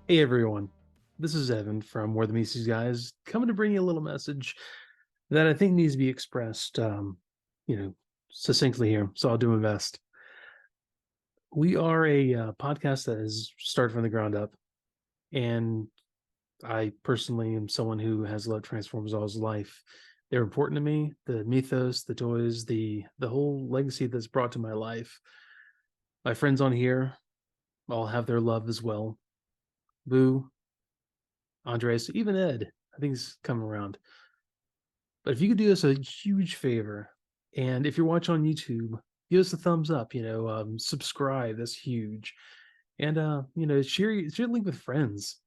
Hey everyone, this is Evan from Morethanmeetstheseguys, coming to bring you a little message that I think needs to be expressed, you know, succinctly here. So I'll do my best. We are a podcast that has started from the ground up, and I personally am someone who has loved Transformers all his life. They're important to me. The mythos, the toys, the whole legacy that's brought to my life. My friends on here all have their love as well. Boo, Andres, even Ed. I think he's coming around. But if you could do us a huge favor, and if you're watching on YouTube, give us a thumbs up. Subscribe. That's huge. And share the link with friends.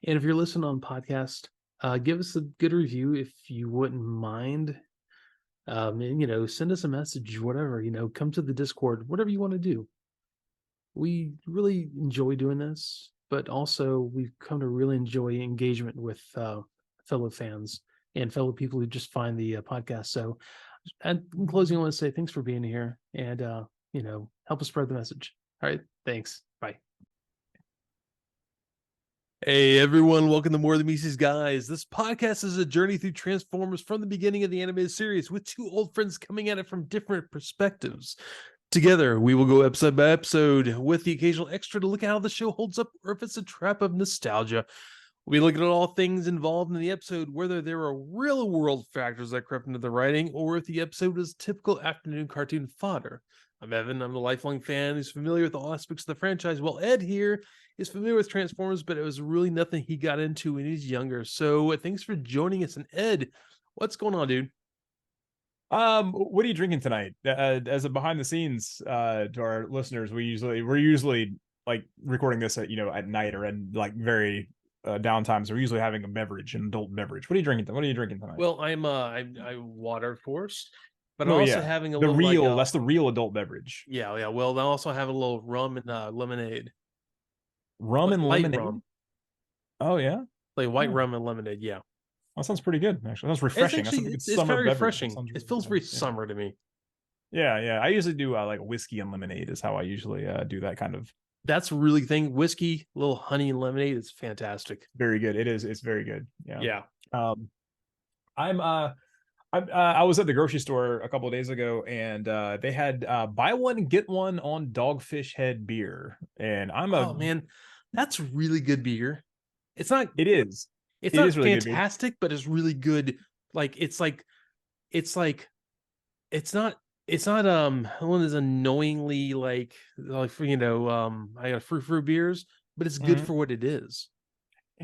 And if you're listening on podcast, give us a good review if you wouldn't mind. And send us a message, whatever. Come to the Discord, whatever you want to do. We really enjoy doing this, but also we've come to really enjoy engagement with fellow fans and fellow people who just find the podcast. So, and in closing, I want to say thanks for being here and, help us spread the message. All right. Thanks. Bye. Hey everyone, welcome to More Than Mises Guys. This podcast is a journey through Transformers from the beginning of the animated series with two old friends coming at it from different perspectives. Together, we will go episode by episode with the occasional extra to look at how the show holds up or if it's a trap of nostalgia. We look at all things involved in the episode, whether there are real world factors that crept into the writing or if the episode was typical afternoon cartoon fodder. I'm Evan. I'm a lifelong fan who's familiar with all aspects of the franchise, while Ed here is familiar with Transformers, but it was really nothing he got into when he was younger. So thanks for joining us. And Ed, what's going on, dude? What are you drinking tonight? As a behind the scenes, to our listeners, we're usually like recording this at night or at like very downtime. So we're usually having a beverage, an adult beverage. What are you drinking? What are you drinking tonight? Well, I water, of course, but I'm Oh also yeah, having a the little real that's the real adult beverage. yeah. Well, I also have a little rum and lemonade, Rum like and light lemonade. rum, Oh yeah. like white Oh, rum and lemonade. Yeah, that sounds pretty good. Actually, that sounds it's refreshing. That actually sounds like a good it's summer very beverage. That refreshing. sounds It really feels good. very Yeah. summer to me. Yeah, yeah. I usually do like whiskey and lemonade is how I usually do that kind of. That's really thing. Whiskey, little honey and lemonade is fantastic. Very good. It is. It's very good. Yeah. Yeah. Um, I'm I was at the grocery store a couple of days ago, and they had buy one get one on Dogfish Head beer, and Oh man, that's really good beer. It's not it is it's it is not really good beer. fantastic, but it's really good. It's like it's not one of those annoyingly I got fruit beers, but it's good Mhm. for what it is.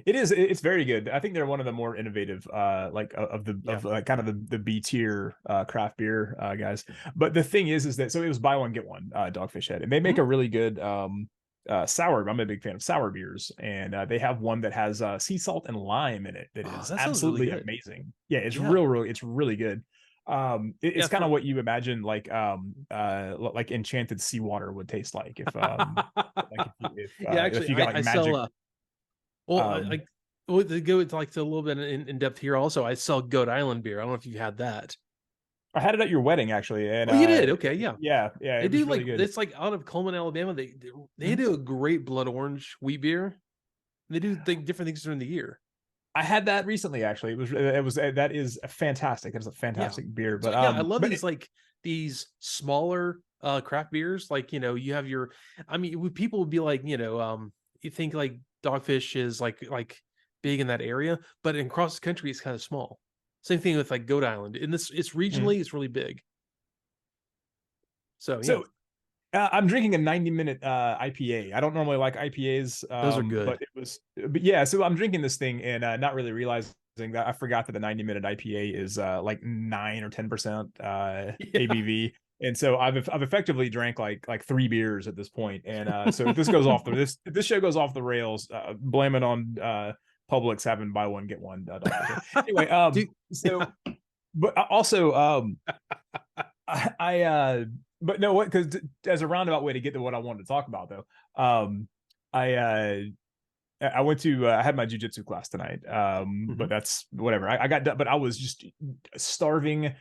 It is. It's very good. I think they're one of the more innovative, Yeah. kind of the B tier craft beer guys. But the thing is that so it was buy one get one Dogfish Head, and they make Mhm. a really good sour. I'm a big fan of sour beers, and they have one that has sea salt and lime in it that Oh, is that sounds really absolutely good. amazing. Yeah, Yeah. it's really good. It's Yeah, kind of for what you imagine like enchanted seawater would taste like yeah, if actually you got I like sell magic. well um well, to go into like to a little bit in depth here also, I sell Goat Island beer. I don't know if you've had that. I had it at your wedding actually, and Oh, you did? Okay, yeah. yeah, yeah, They it was do really like good. it's like out of Coleman, Alabama. They Mhm. do a great blood orange wheat beer. They do different things during the year. I had that recently actually. It was that is fantastic. It's a Yeah. fantastic beer, So yeah, I love but these smaller craft beers. Like, you have your I mean, people would be like, you think like Dogfish is like big in that area, but across the country it's kind of small. Same thing with like Goat Island. In this it's Mhm. regionally it's really big. So yeah, So I'm drinking a 90-minute IPA. I don't normally like IPAs, those are but good. but yeah. So I'm drinking this thing and not really realizing that I forgot that the 90-minute IPA is like 9 or 10% Yeah. ABV. And so I've effectively drank like three beers at this point. And so if this goes off if this show goes off the rails, blame it on Publix having buy one get one. Anyway, Dude, so but also I but no what because as a roundabout way to get to what I wanted to talk about though, I I went to I had my jujitsu class tonight, but Mhm. that's whatever. I got done, but I was just starving,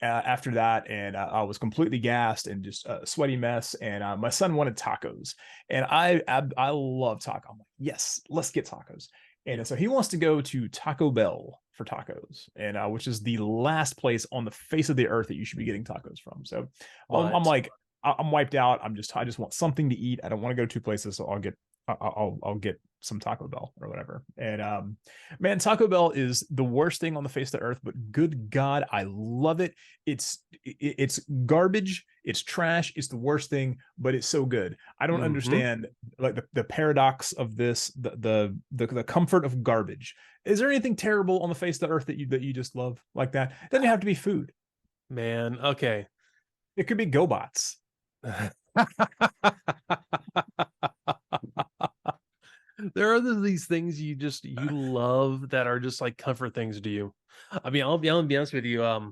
after that, and I was completely gassed and just a sweaty mess. And my son wanted tacos, and I love taco. I'm like, yes, let's get tacos. And so he wants to go to Taco Bell for tacos, and which is the last place on the face of the earth that you should be getting tacos from. So I'm like, I'm wiped out. I just want something to eat. I don't want to go to two places, so I'll get some Taco Bell or whatever. And man, Taco Bell is the worst thing on the face of the earth, but good God, I love it. It's garbage, it's trash, it's the worst thing, but it's so good. I don't understand like the paradox of this, the comfort of garbage. Is there anything terrible on the face of the earth that you just love like that? It doesn't have to be food. Man, okay. It could be GoBots. There are these things you love that are just like comfort things to you. I mean, I'll be honest with you. My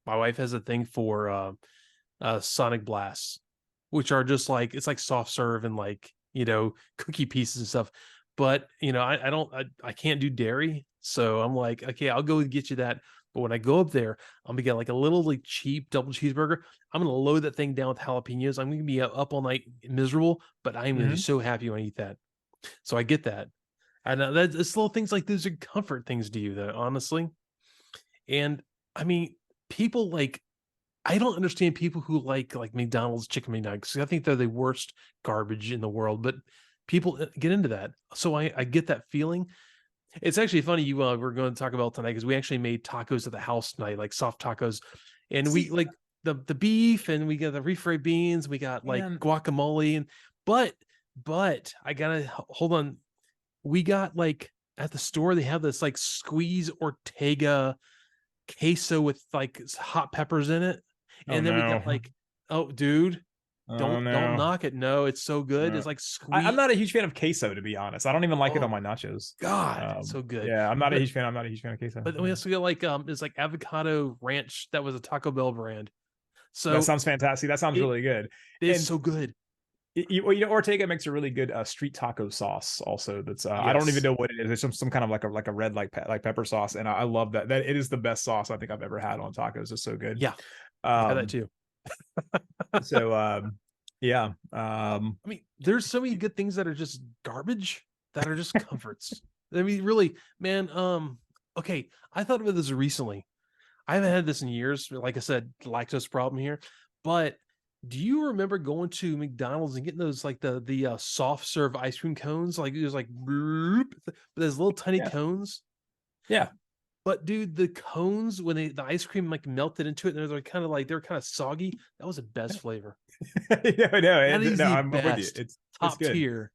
wife has a thing for Sonic Blasts, which are just like, it's like soft serve and like, cookie pieces and stuff. But I can't do dairy, so I'm like, okay, I'll go get you that. But when I go up there, I'm gonna get like a little like cheap double cheeseburger. I'm gonna load that thing down with jalapenos. I'm gonna be up all night miserable, but I'm gonna be so happy when I eat that. So I get that. And it's little things like those are comfort things to you, though, honestly. And I mean, people like, I don't understand people who like McDonald's chicken McNuggets. I think they're the worst garbage in the world, but people get into that. So I get that feeling. It's actually funny we're going to talk about tonight because we actually made tacos at the house tonight, like soft tacos, and we like the beef, and we got the refried beans, we got like guacamole, and but I gotta hold on. We got like at the store they have this like squeeze Ortega queso with like hot peppers in it, and then we got like, oh dude. Don't knock it. No, it's so good. It's like sweet. I'm not a huge fan of queso, to be honest. I don't even like it on my nachos. God, so good. Yeah, I'm not a huge fan of queso. But we also got like it's like avocado ranch. That was a Taco Bell brand. So that sounds fantastic. That sounds really good. It's so good. Ortega makes a really good street taco sauce. Also, that's I don't even know what it is. It's some kind of like a red like pepper sauce, and I love that. That it is the best sauce I think I've ever had on tacos. It's so good. Yeah, I had that too. So yeah. I mean, there's so many good things that are just garbage that are just comforts. I mean, really, man. Okay, I thought about this recently. I haven't had this in years. Like I said, lactose problem here. But do you remember going to McDonald's and getting those like the soft serve ice cream cones? Like it was like, but there's little tiny cones. Yeah. But dude, the cones when the ice cream like melted into it, and they're kind of soggy. That was the best flavor. I'm with you. It's top good. tier.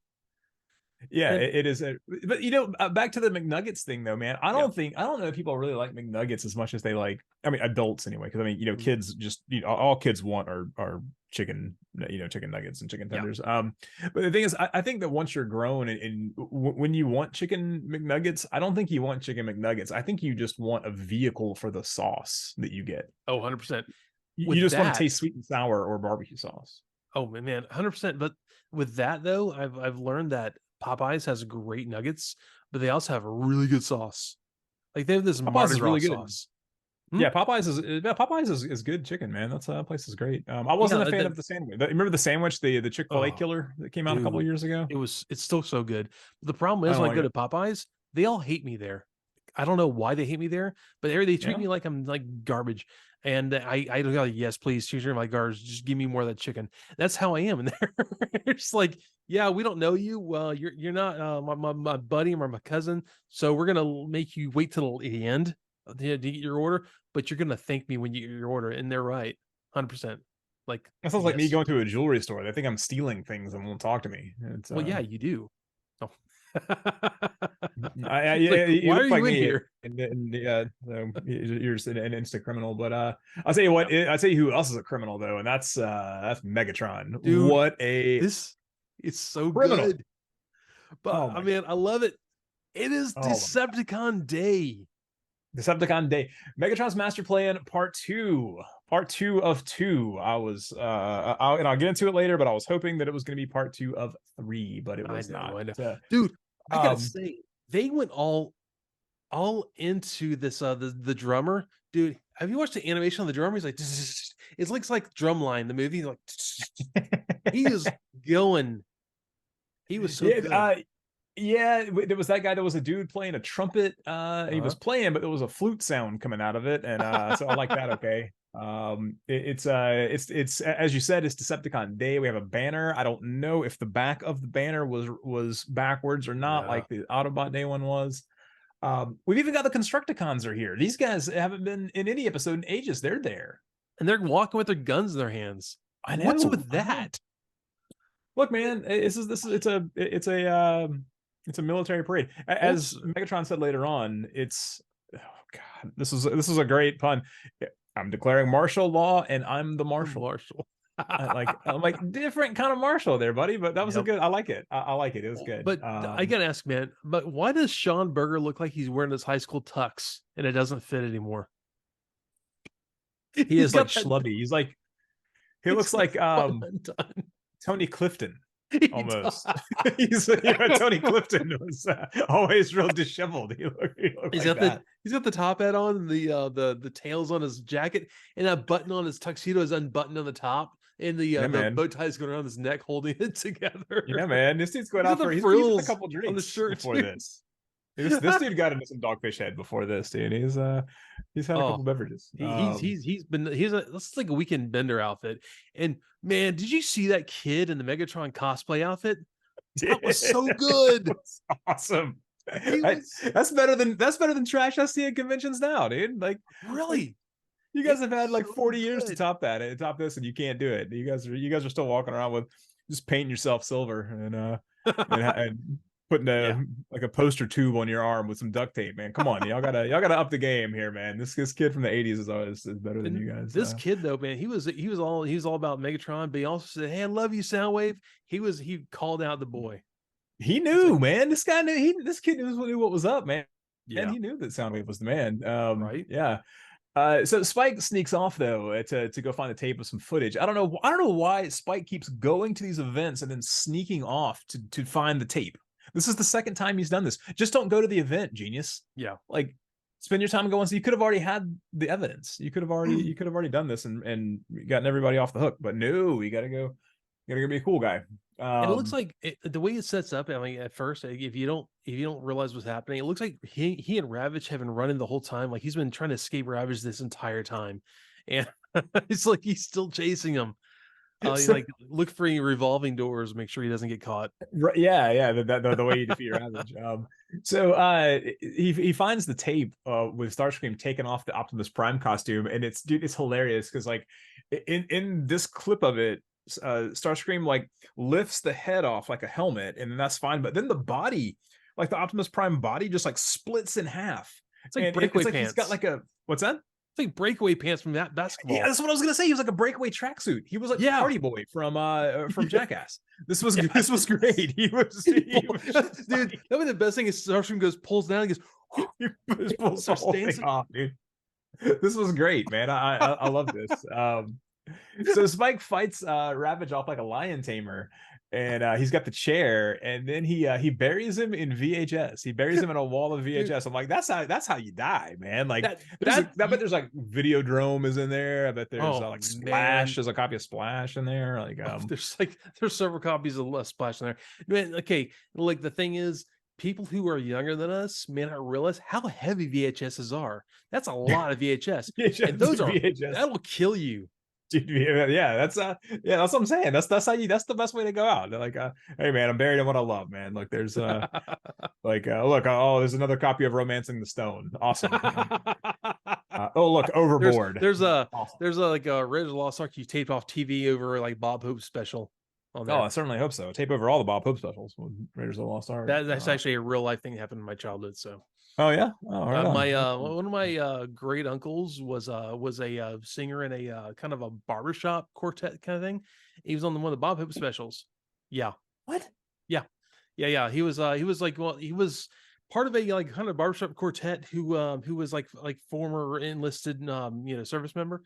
Yeah, it is. But back to the McNuggets thing though, man. I don't know if people really like McNuggets as much as they like. I mean, adults anyway. Because I mean, kids just all kids want are chicken, chicken nuggets and chicken tenders. But the thing is, I think that once you're grown and when you want chicken McNuggets, I don't think you want chicken McNuggets. I think you just want a vehicle for the sauce that you get. Oh, 100%. You just want to taste sweet and sour or barbecue sauce. Oh man, 100%. But with that though, I've learned that Popeyes has great nuggets, but they also have a really good sauce. Like they have this Mardi Gras sauce. Yeah, Popeyes is good chicken, man. That place is great. I wasn't a fan of the sandwich. Remember the sandwich, the Chick-fil-A killer that came out a couple of years ago? It's still so good. But the problem is when I go to Popeyes, they all hate me there. I don't know why they hate me there, but they treat me like I'm like garbage. And I go, yes, please, choose my garbage. Just give me more of that chicken. That's how I am in there. It's like, yeah, we don't know you. Well, you're not my buddy or my cousin, so we're gonna make you wait till the end to get your order. But you're gonna thank me when you get your order, and they're right, 100%. Like that sounds like me going to a jewelry store. They think I'm stealing things and won't talk to me. Well, yeah, you do. Oh. Why are you in here? You're an instant criminal, but I'll tell you what. I'll tell you who else is a criminal though, and that's Megatron. Dude, it's so criminal. Good. But I mean, I love it. It is Decepticon Day. Decepticon Day. Megatron's Master Plan Part 2. Part 2 of 2. I'll get into it later, but I was hoping that it was going to be Part 2 of 3, but it was not. Dude, I gotta say, they went all all into this the drummer. Dude, have you watched the animation on the drummer? He's like it looks like Drumline, the movie. Like he is going. He was so Yeah, good. yeah, there was that guy that was a dude playing a trumpet. He was Uh-huh. playing, but there was a flute sound coming out of it, and so I like that. Okay. It's as you said, it's Decepticon Day. We have a banner. I don't know if the back of the banner was backwards or not, Yeah. like the Autobot Day one was. We've even got the Constructicons are here. These guys haven't been in any episode in ages. They're there. And they're walking with their guns in their hands. I What's know. with I know. that? Look, man, this is it's a military parade. As Also, Megatron said later on, it's oh god, this is a great pun. I'm declaring martial law, and I'm the marshal. Marshall. I'm like different kind of marshal there, buddy. But that was a Yep. good. I like it. I like it. It was good. But I gotta ask, man, but why does Sean Berger look like he's wearing his high school tux and it doesn't fit anymore? He He's is like got that schlubby. He he's looks got like that button undone. Tony Clifton. He does. Almost. Tony Clifton was always real disheveled. He looked like that. He's got the top hat on, and the tails on his jacket, and that button on his tuxedo is unbuttoned on the top, and Yeah, the man. bow tie is going around his neck, holding it together. Yeah, man. This dude's going He's out got for the he's had a frills couple on the drinks shirt before too. this. This dude got into some dogfish head before this, dude. He's had a Oh, couple beverages. this is like a weekend bender outfit. And man, did you see that kid in the Megatron cosplay outfit? That was so good. Was awesome. He was That's better than trash I see at conventions now, dude. Like really. you It guys have had was like so 40 years to good. top this, and you can't do it. You guys are still walking around with just painting yourself silver and putting Yeah. a poster tube on your arm with some duct tape, man. Come on, y'all gotta up the game here, man. This kid from the 80s is always is better than And you guys. this kid though, man, he was all about Megatron, but he also said, "Hey, I love you, Soundwave." He called out the boy. He It's knew, like, man. This kid knew what was up, man. And yeah, he knew that Soundwave was the man. right. Yeah. So Spike sneaks off though to go find the tape of some footage. I don't know why Spike keeps going to these events and then sneaking off to find the tape. This is the second time he's done this. Just don't go to the event, genius. Yeah. Like spend your time going. So you could have already had the evidence. You could have already done this and gotten everybody off the hook. But no, you gotta go be a cool guy. And it looks like the way it sets up. I mean, at first, if you don't realize what's happening, it looks like he and Ravage have been running the whole time. Like he's been trying to escape Ravage this entire time, and it's like he's still chasing him. so, Like look for any revolving doors, make sure he doesn't get caught. right, yeah, the way you defeat Ravage. He finds the tape with Starscream taking off the Optimus Prime costume, and it's hilarious because like in this clip of it, Starscream like lifts the head off like a helmet, and that's fine. But then the body, like the Optimus Prime body, just like splits in half. It's like And breakaway it's like pants. he's got like a what's that? It's like breakaway pants from that basketball. Yeah, that's what I was gonna say. He was like a breakaway tracksuit. He was like Yeah. Party Boy from Jackass. This was Yeah. this was great. He was Dude, that was the best thing is Starscream pulls down and goes, he pulls the whole thing off, dude. This was great, man. I love this. So Spike fights Ravage off like a lion tamer, and he's got the chair, and then he buries him in VHS. He buries him in a wall of VHS. Dude, I'm like, that's how you die, man. Like that I bet there's like Videodrome is in there. I bet there's oh, like Splash. man. There's a copy of Splash in there. Like there's several copies of Splash in there. Man, okay, like the thing is, people who are younger than us may not realize how heavy VHSs are. That's a lot of VHS. VHS, And those are VHS. that'll kill you. Dude, yeah, that's what I'm saying. That's that's the best way to go out. They're like, hey man, I'm buried in what I love, man. Look, there's look, oh, there's another copy of Romancing the Stone. Awesome. Oh look, Overboard. There's a awesome. there's a like a Raiders of the Lost Ark you taped off TV over like Bob Hope special on there. Oh, I certainly hope so. Tape over all the Bob Hope specials with Raiders of the Lost Ark. That's actually a real life thing that happened in my childhood. So oh yeah, oh, right my one of my great uncles was a singer in a kind of a barbershop quartet kind of thing. He was on one of the Bob Hope specials. Yeah. What? Yeah. He was like, well, he was part of a like kind of barbershop quartet who was like former enlisted service member.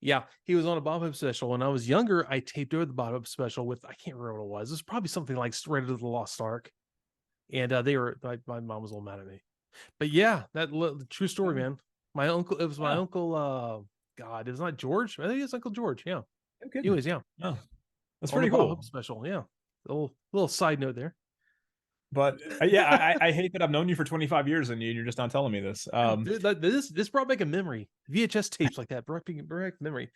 Yeah, he was on a Bob Hope special. When I was younger, I taped over the Bob Hope special with I can't remember what it was. It was probably something like Raiders of the Lost Ark, and they were like my mom was a little mad at me. But yeah, the true story, Yeah. man. My uncle, it was my Yeah. uncle. God, it's not George. I think it's Uncle George. Yeah. No kidding. Anyways, yeah, Oh, that's on the pretty Bob cool. Hope special. Yeah, a little side note there. But yeah, I hate that I've known you for 25 years and you're just not telling me this. Dude, this brought back a memory. VHS tapes like that brought back memory.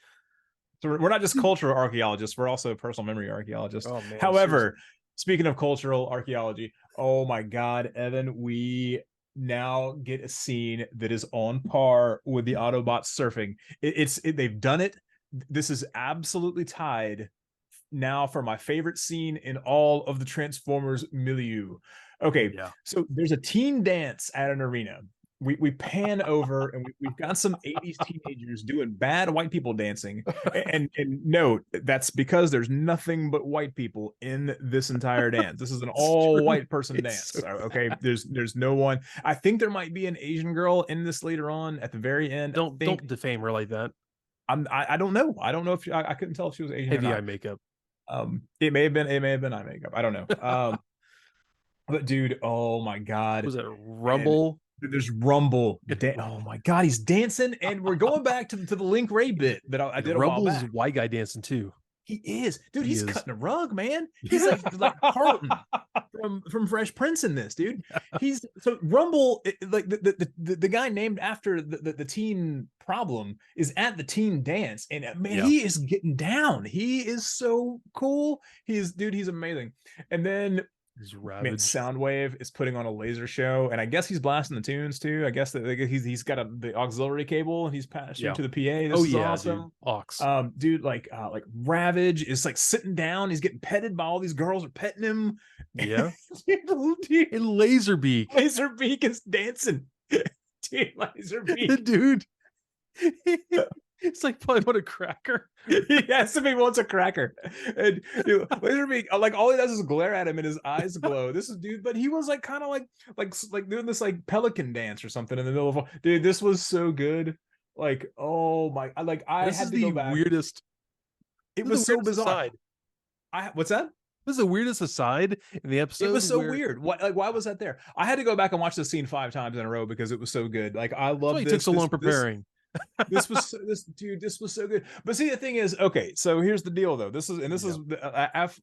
So we're not just cultural archaeologists, we're also personal memory archaeologists. Oh man. However, Seriously. speaking of cultural archaeology, oh my God, Evan, we now get a scene that is on par with the Autobots surfing. They've done it. This is absolutely tied now for my favorite scene in all of the Transformers milieu. Okay, Yeah. so there's a teen dance at an arena. We pan over and we've got some 80s teenagers doing bad white people dancing. And note that's because there's nothing but white people in this entire dance. This is an all white person dance. So Okay, there's no one. I think there might be an Asian girl in this later on at the very end. don't defame her like that. I don't know. I don't know if I couldn't tell if she was Asian Heavy or eye not. makeup. It may have been eye makeup. I don't know. But dude, oh my God. Was it And Rumble? there's Rumble. Oh my God, he's dancing. And we're going back to the Link Ray bit that I did a while Rumble's back. white guy dancing too. He is, dude. He He's is. cutting a rug, man. He's like Carlton from Fresh Prince in this, dude. He's so Rumble, like the guy named after the teen problem is at the teen dance, and man, he is getting down. He is so cool. He's amazing. And then man, Soundwave is putting on a laser show, and I guess he's blasting the tunes too. I guess that he's got the auxiliary cable and he's passing to the PA. This is awesome. Dude. Dude, like Ravage is like sitting down. He's getting petted by all these girls are petting him. Yeah. Dude, and Laserbeak is dancing. Dude, Laserbeak. Dude. It's like probably what a cracker. Yes, if he wants a cracker. And dude, Laserbeak, like all he does is glare at him and his eyes glow. This is dude, but he was like kind of like doing this like pelican dance or something in the middle of dude. This was so good. Like, oh my, I this had is to the go back. Weirdest. It was so bizarre. What's that? This is the weirdest aside in the episode. It was so weird. Why was that there? I had to go back and watch the scene 5 times in a row because it was so good. Like I love this. It took so long preparing. This was so good. But see, the thing is, okay, so here's the deal though. This is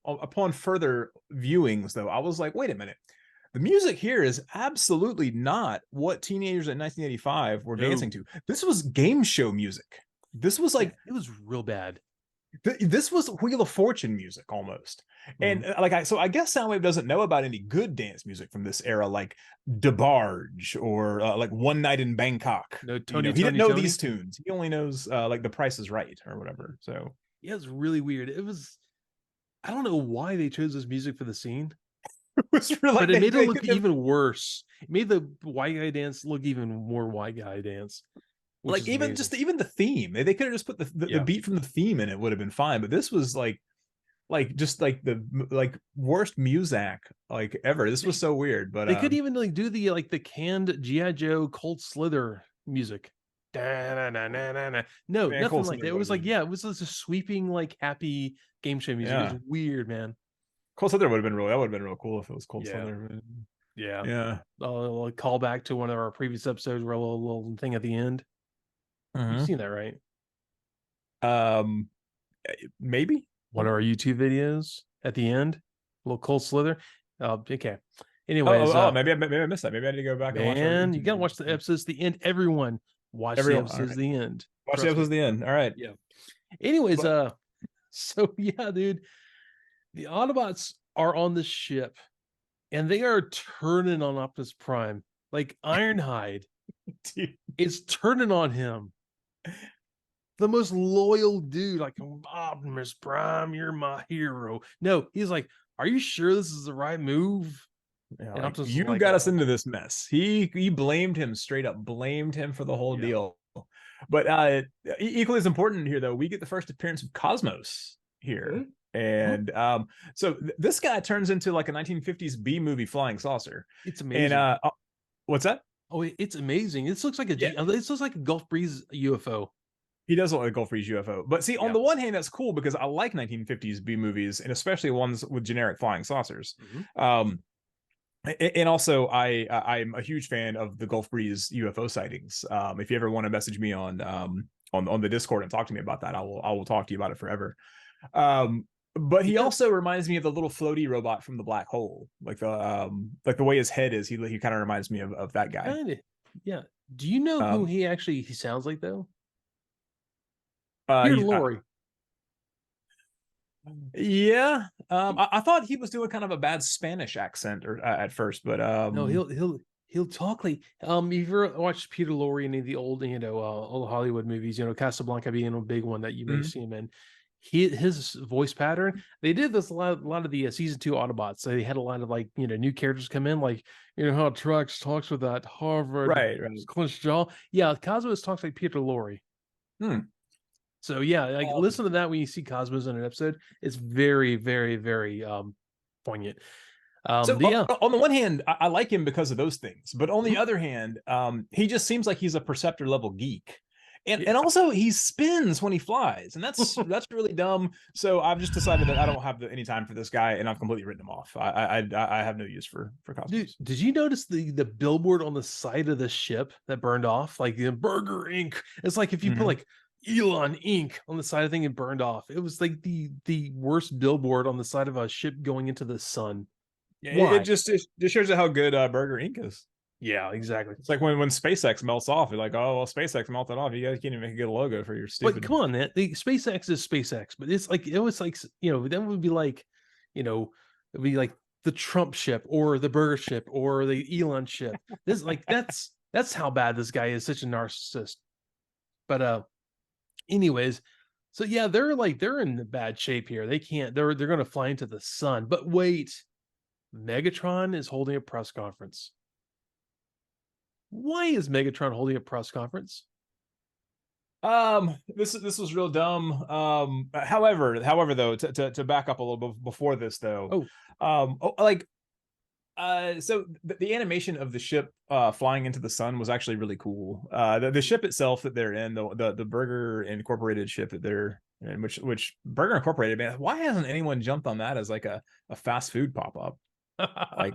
upon further viewings though, I was like, wait a minute. The music here is absolutely not what teenagers in 1985 were dancing to. This was game show music. This was like it was real bad. This was Wheel of Fortune music almost. And I guess Soundwave doesn't know about any good dance music from this era, like DeBarge or like One Night in Bangkok. No, he didn't know these tunes. He only knows like The Price is Right or whatever. So yeah, it's really weird. It was, I don't know why they chose this music for the scene. It was really, but it made it look even worse. It made the white guy dance look even more white guy dance. Like even the theme, they could have just put the beat from the theme in. It would have been fine. But this was like just like the worst music like ever. This was so weird. But they could even like do the canned G.I. Joe Colt Slither music. No, nothing like that. It was like it was just a sweeping like happy game show music. It was weird, man. Colt Slither would have been real cool if it was Colt Slither. Yeah. I'll call back to one of our previous episodes where a little thing at the end. You've seen that, right? Maybe one of our YouTube videos at the end, a little Cold Slither. Okay. Anyways, maybe I missed that. Maybe I need to go back and watch. And you gotta watch the episodes to the end. Everyone, watch the episodes to the end. Watch the episodes to the end. All right. Yeah. Anyways, so yeah, dude, the Autobots are on the ship, and they are turning on Optimus Prime. Like Ironhide is turning on him. The most loyal dude, like Optimus Prime, you're my hero. No, he's like, are you sure this is the right move? Yeah, you got us into this mess. He blamed him straight up, blamed him for the whole deal. But equally as important here, though, we get the first appearance of Cosmos here. And so this guy turns into like a 1950s B movie flying saucer. It's amazing. And what's that? Oh, it's amazing. This looks like this looks like a Gulf Breeze UFO. He does look like a Gulf Breeze UFO. But see, on the one hand, that's cool because I like 1950s B movies, and especially ones with generic flying saucers. And also, I'm a huge fan of the Gulf Breeze UFO sightings. If you ever want to message me on the Discord and talk to me about that, I will talk to you about it forever. But he Yeah, also reminds me of the little floaty robot from the black hole, like the way his head is. He kind of reminds me of that guy. kind of. Yeah. Do you know who Um, he sounds like though? Peter he's Lorre. yeah. I thought he was doing kind of a bad Spanish accent or at first, but No, he'll talk like if you ever watched Peter Lorre in any of the old old Hollywood movies, Casablanca being a big one that you may mhm. see him in. His voice pattern, they did this a lot of the season 2 Autobots. So they had a lot of like new characters come in, like how Trax talks with that Harvard Right, right. clenched jaw. Yeah, Cosmos talks like Peter Lorre. Hmm. So yeah, like Um, listen to that when you see Cosmos in an episode. It's very, very, very poignant. So Yeah. on the one hand, I like him because of those things, but on the other hand, he just seems like he's a Perceptor level geek, and Yeah. also he spins when he flies, and that's really dumb. So I've just decided that I don't have any time for this guy, and I've completely written him off. I have no use for Dude, Cosmos. did you notice the billboard on the side of the ship that burned off? Like the Burger Inc. It's like if you put Mhm. like Elon Inc. on the side of the thing and burned off. It was like the worst billboard on the side of a ship going into the sun. Yeah, Why? it just shows you how good Burger Inc. is. Yeah, exactly. It's like when SpaceX melts off, you're like, oh well, SpaceX melted off. You guys can't even make a good logo for your But stupid. come on, man. The SpaceX is SpaceX, but it's like it was like that would be like, it'd be like the Trump ship or the Burger ship or the Elon ship. This like that's how bad this guy is, such a narcissist. But anyways, so yeah, they're in bad shape here. They can't. They're going to fly into the sun. But wait, Megatron is holding a press conference. Why is Megatron holding a press conference? This was real dumb. However, though, to back up a little bit before this, though, Oh, like, so the animation of the ship flying into the sun was actually really cool. The ship itself that they're in, the Burger Incorporated ship that they're in, which Burger Incorporated, man, why hasn't anyone jumped on that as like a fast food pop up? Like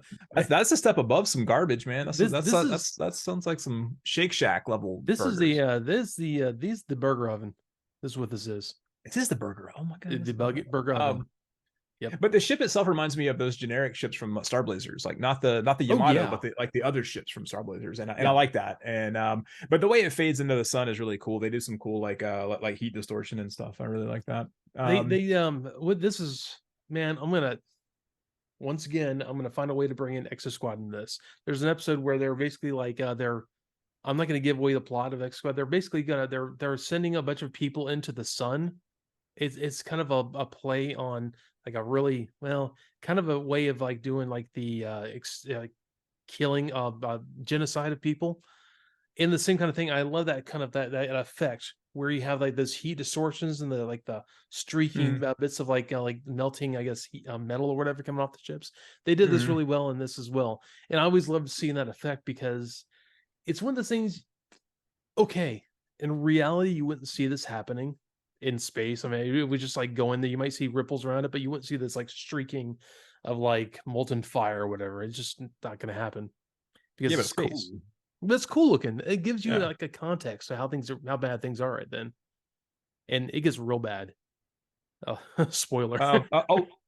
that's a step above some garbage, man. this is That sounds like some Shake Shack level this is burgers. these the burger oven. This is what this is. It is the burger. Oh my The goodness, the burger. burger oven. Yep. But the ship itself reminds me of those generic ships from Star Blazers, like not the Oh Yamato, yeah. but the other ships from Star Blazers, and I Yeah. like that. And but the way it fades into the sun is really cool. They do some cool like heat distortion and stuff. I really like that. What this is, man, once again, I'm gonna find a way to bring in Exo Squad in this. There's an episode where they're basically like I'm not gonna give away the plot of Exo Squad. They're basically they're sending a bunch of people into the sun. It's kind of a play on like a really kind of a way of like doing like the killing genocide of people in the same kind of thing. I love that kind of that effect where you have like those heat distortions and the streaking Mhm. bits of like melting, I guess, metal or whatever coming off the chips. They did this Mhm. really well in this as well, and I always loved seeing that effect because it's one of the things. Okay, in reality, you wouldn't see this happening in space. I mean, it would just like go in there. You might see ripples around it, but you wouldn't see this like streaking of like molten fire or whatever. It's just not going to happen because Yeah, of but it's space. cool. But it's cool looking. It gives you Yeah. like a context to how bad things are right then, and it gets real bad. Oh, spoiler.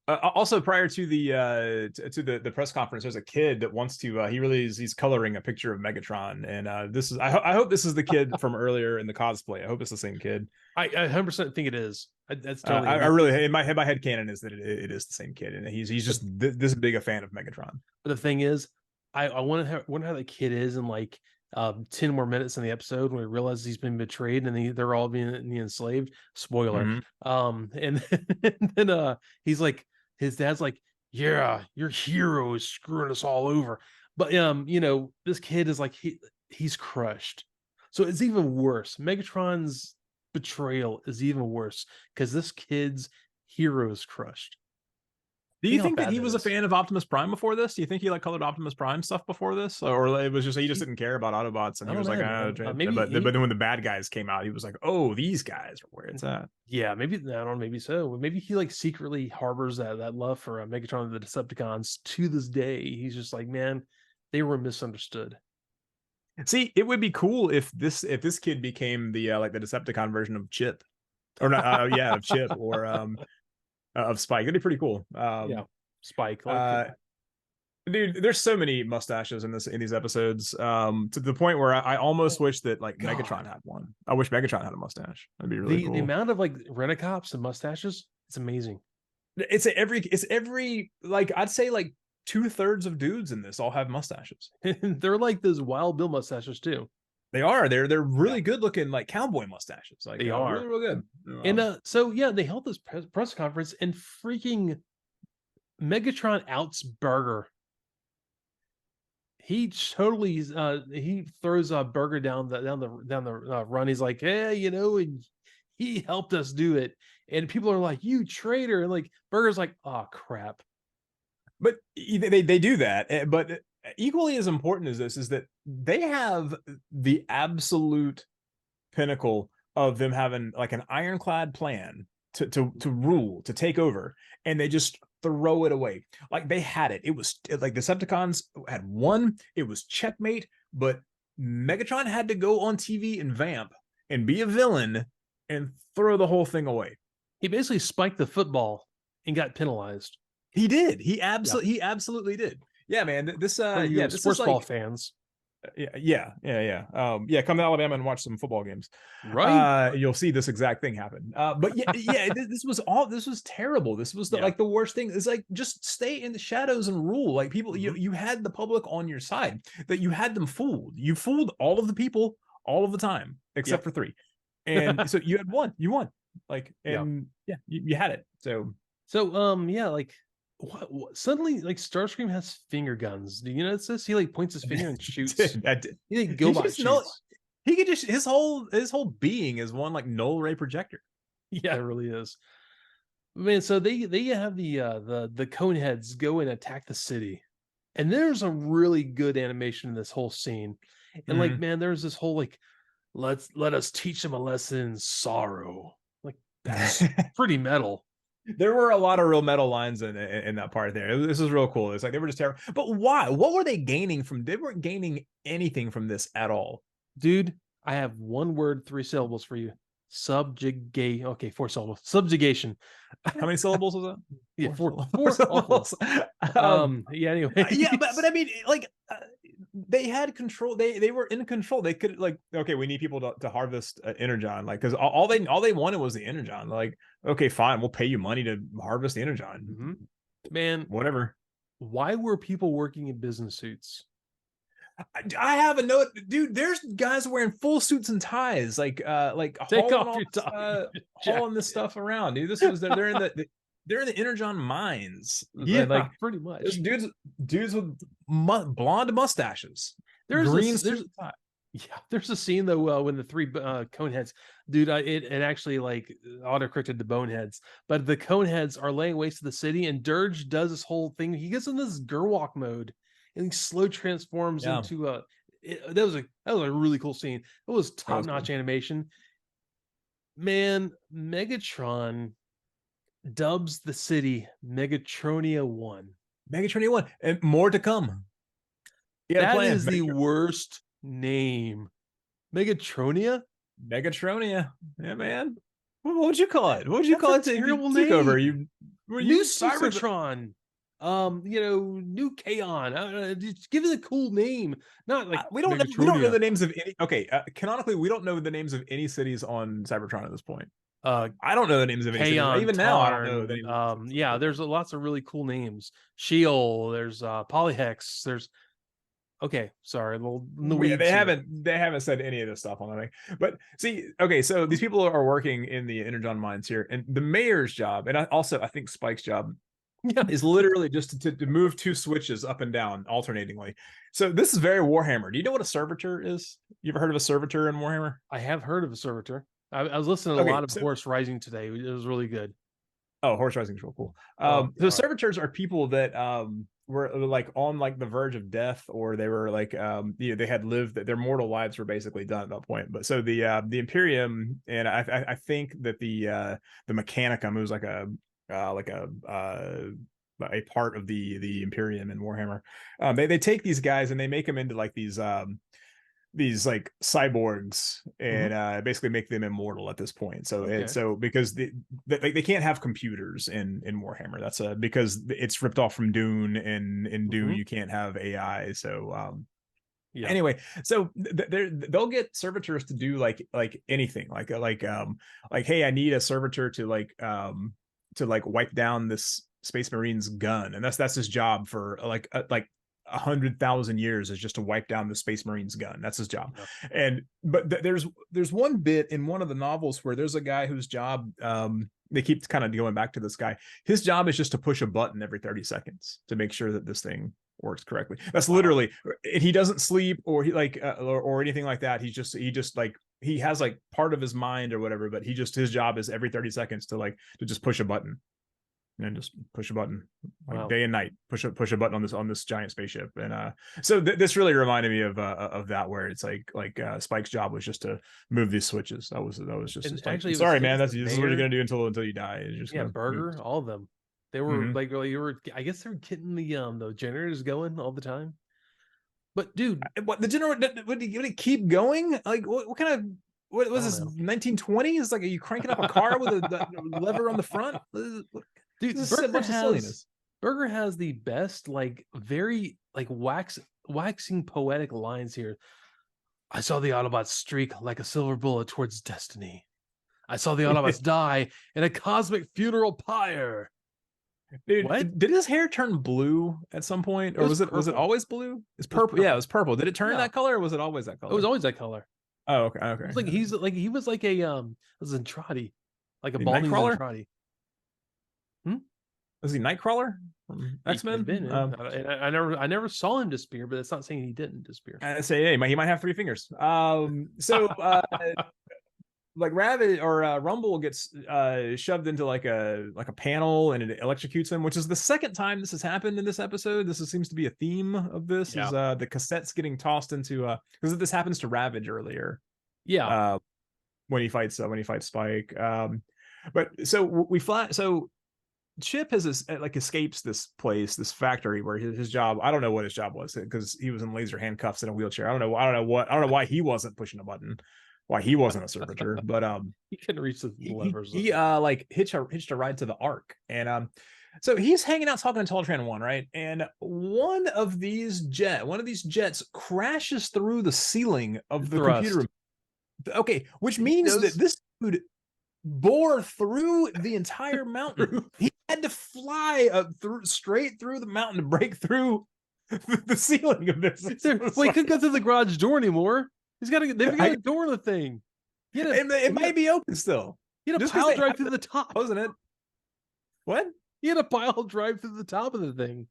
Also, prior to the press conference, there's a kid that wants to. He's coloring a picture of Megatron, and this is I hope this is the kid from earlier in the cosplay. I hope it's the same kid. I 100% think it is. That's totally I him. really in my head canon is that it is the same kid, and he's But just this big a fan of Megatron. But the thing is, I wonder how the kid is in like 10 more minutes in the episode when he realizes he's been betrayed and they're all being enslaved. Spoiler. Mhm. And, and then he's like, his dad's like, yeah, your hero is screwing us all over. But this kid is like he's crushed. So it's even worse. Megatron's betrayal is even worse because this kid's hero is crushed. Do you Think how think that bad he that was a is. fan of Optimus Prime before this? Do you think he like colored Optimus Prime stuff before this, or it was just he just didn't care about Autobots and I he don't was like, know, man. Maybe but he, then when the bad guys came out, he was like, oh, these guys are where it's at. yeah, maybe I don't know, maybe so. Maybe he like secretly harbors that love for Megatron and the Decepticons to this day. He's just like, man, they were misunderstood. See, it would be cool if this kid became the like the Decepticon version of Chip, or not? Yeah, of Chip or of Spike. That'd be pretty cool. Yeah, Spike. Like, Uh, dude, there's so many mustaches in these episodes. To the point where I almost oh wish that like God, Megatron had one. I wish Megatron had a mustache. That'd be really the cool. amount of like rent-a-cops and mustaches, it's amazing. It's every like I'd say like 2/3 of dudes in this all have mustaches. They're like those Wild Bill mustaches too. They are. They're Yeah, really good looking like cowboy mustaches. Like they really are. real good. And so yeah, they held this press conference and freaking Megatron outs Burger. He totally he throws a burger down the run. He's like, hey, and he helped us do it. And people are like, you traitor. And like Burger's like, oh crap. But they do that. But equally as important as this is that they have the absolute pinnacle of them having like an ironclad plan to rule, to take over, and they just throw it away. Like they had it. It was like Decepticons had won. It was checkmate, but Megatron had to go on TV and vamp and be a villain and throw the whole thing away. He basically spiked the football and got penalized. He did. Yeah. He absolutely did. Yeah, man. This For you yeah, this sports is ball like fans. yeah, come to Alabama and watch some football games. Right? You'll see this exact thing happen. But this was terrible. This was Yeah. like the worst thing. It's like just stay in the shadows and rule. Like people, Mhm. you had the public on your side, that you had them fooled. You fooled all of the people all of the time except Yep. for three, and so you had won. You won. Like Yeah. and you had it. So So yeah, like what suddenly like Starscream has finger guns. Do you notice this? He like points his finger and shoots. did. He like He GoBot just know shoots. he could just his whole being is one like null ray projector. Yeah, it really is. Man, so they have the Coneheads go and attack the city. And there's a really good animation in this whole scene. And like, Mhm. man, there's this whole like, let us teach them a lesson in sorrow. Like that's pretty metal. There were a lot of real metal lines in that part there. This is real cool. It's like they were just terrible. But why? What were they gaining from? They weren't gaining anything from this at all. Dude, I have one word, 3 syllables for you. Subjugate. Okay, 4 syllables. Subjugation. How many syllables was that? Yeah, Four syllables. Yeah, anyway. Yeah, but I mean, like they had control. They were in control. They could like, okay, we need people to harvest energon, like because all they wanted was the energon. Like, okay, fine, we'll pay you money to harvest the energon. Mm-hmm. Man, whatever. Why were people working in business suits? I have a note, dude. There's guys wearing full suits and ties, like Take hauling off your tie. hauling this stuff around, dude. This was they're in they're in the energon mines. Yeah, Like pretty much. there's dudes with blonde mustaches. There's green there's a scene though when the three Coneheads, dude, it actually like auto corrected the Boneheads, but the Coneheads are laying waste to the city, and Dirge does this whole thing. He gets in this Gerwalk mode and he slow transforms into that was a really cool scene. It was top notch animation. Man, Megatron dubs the city Megatronia 1. Megatronia 1, and more to come. That is the worst name. Megatronia? Megatronia. Yeah, man. What would you call it? What would you call it? Terrible name. Over you. New Cybertron. New Kaon. Just give it a cool name. Not like we don't know the names of any. Okay, canonically, we don't know the names of any cities on Cybertron at this point. I don't know the names of any cities. Even now, I don't know the names. Yeah, there's lots of really cool names. Sheol. There's Polyhex. There's. Okay, sorry. They haven't said any of this stuff on the thing. But see, okay, so these people are working in the energon mines here, and the mayor's job, and I think Spike's job, is literally just to move 2 switches up and down alternatingly. So this is very Warhammer. Do you know what a servitor is? You ever heard of a servitor in Warhammer? I have heard of a servitor. I was listening to a lot of Horse Rising today. It was really good. Oh, horse racing is real cool. Oh So god. servitors are people that were like on like the verge of death, or they were like they had lived, their mortal lives were basically done at that point. But so the Imperium, and I think that the Mechanicum, it was like a part of the Imperium in Warhammer. They take these guys and they make them into like these like cyborgs, and basically make them immortal at this point. So Okay. so because they can't have computers in Warhammer. That's because it's ripped off from Dune, and in Dune you can't have AI. So Yeah. anyway, so they'll get servitors to do like anything, like hey, I need a servitor to like wipe down this Space Marine's gun, and that's his job for like 100,000 years, is just to wipe down the Space Marine's gun. That's his job. Yeah. And but there's one bit in one of the novels where there's a guy whose job, they keep kind of going back to this guy. His job is just to push a button every 30 seconds to make sure that this thing works correctly. That's literally, he doesn't sleep or he like or anything like that. He just like, he has like part of his mind or whatever, but his job is every 30 seconds to just push a button. And just push a button like day and night, push a button on this giant spaceship. And so this really reminded me of that, where it's like Spike's job was just to move these switches. That was just Actually, like, sorry man, this is what you're gonna do until you die. It's just Burger, all of them. They were like, you were, I guess they were getting the generators going all the time. But dude, what the generator would he keep going? Like what kind of, what was this, 1920s? Like, are you cranking up a car with a lever on the front? Dude, this is a bunch of silliness. Burger has the best, like, very like waxing poetic lines here. I saw the Autobots streak like a silver bullet towards destiny. I saw the Autobots die in a cosmic funeral pyre. Dude, what? Did his hair turn blue at some point, or was it always blue? It's purple. Yeah, it was purple. Did it turn that color, or was it always that color? It was always that color. Oh, okay. It's like he was like a Zentradi, like a balding Zentradi. Was he Nightcrawler? X-Men? I never saw him disappear, but it's not saying he didn't disappear. I say, hey, he might have 3 fingers. Like Ravage or Rumble gets shoved into like a panel, and it electrocutes him, which is the second time this has happened in this episode. This seems to be a theme of this. Is the cassettes getting tossed into because this happens to Ravage earlier. Yeah. When he fights Spike. But so Chip has escapes this place, this factory, where his job, I don't know what his job was, because he was in laser handcuffs in a wheelchair. I don't know why he wasn't pushing a button, why he wasn't a servitor, but he couldn't reach the levers. He like hitched a ride to the Ark, and so he's hanging out talking to Teletran 1, right? And one of these jets crashes through the ceiling of the computer room. Okay, which means that this dude bore through the entire mountain. He had to fly straight through the mountain to break through the ceiling of this. Well, he couldn't go through the garage door anymore. They've got a door in the thing. It might be open still. He had a pile drive through the top, wasn't it? What? He had a pile drive through the top of the thing.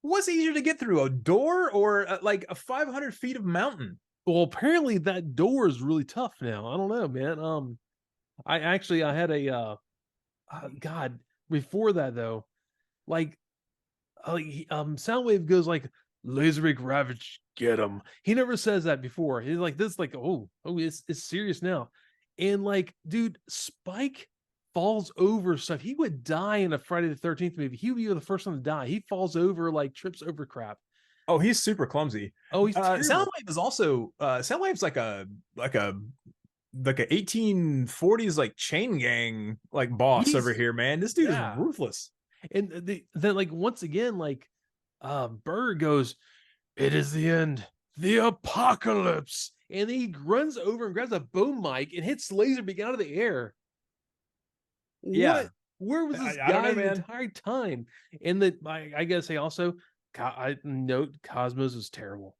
What's easier to get through, a door or like a 500 feet of mountain? Well, apparently that door is really tough now. I don't know, man. I had a God, before that though, Soundwave goes like, Laserbeak Ravage, get him. He never says that before. He's like this, like, oh, it's serious now. And like, dude, Spike falls over stuff. He would die in a Friday the 13th movie. He would be the first one to die. He falls over, like, trips over crap. Oh, he's super clumsy. Oh, he's Soundwave is also Soundwave's like a 1840s like chain gang like boss over here, man. This dude is ruthless. And then like once again, like Burger goes, it is the end, the apocalypse, and then he runs over and grabs a boom mic and hits Laserbeak out of the air. Yeah, where was this guy the entire time? And I gotta say also, I note Cosmos is terrible.